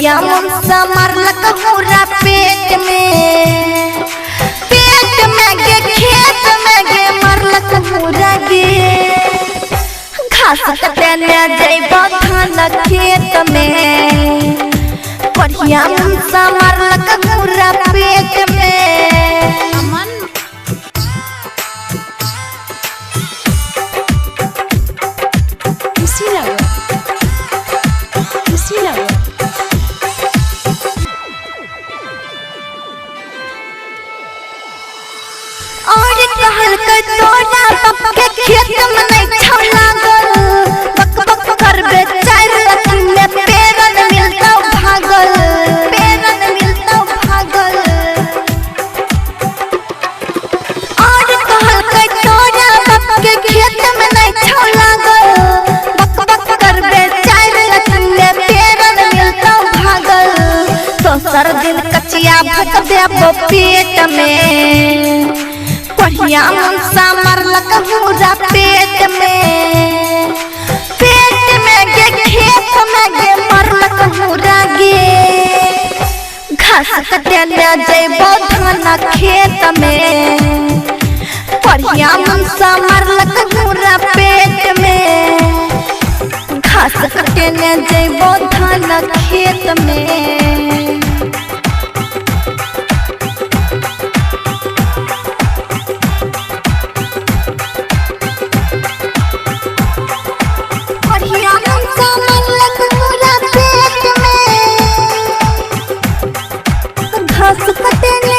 बढ़िया मुंसा मारलक पूरा पेट में गे खेत में गे मारलक पूरा गे घास कटने जइबो धान खेत में बढ़िया मुंसा मारलक पूरा पेट में। और कहल के तोरा बाप के खेत में नहीं छौ लागल बक बक करबे चार लखन में पेरन मिलता भागल और कहल के तोरा बाप के खेत में नहीं छौ लागल बक बक करबे चार लखन में पेरन मिलता भागल दोसर दिन कचिया भक देबो पेट में बढ़िया मुंसा मारलक पूरा पेट में गे खेत में गे मारलक पूरा गे घास कटने जइबो धान खेत में बढ़िया मुंसा मारलक पूरा पेट में घास कटने जइबो धान खेत में। घास कटने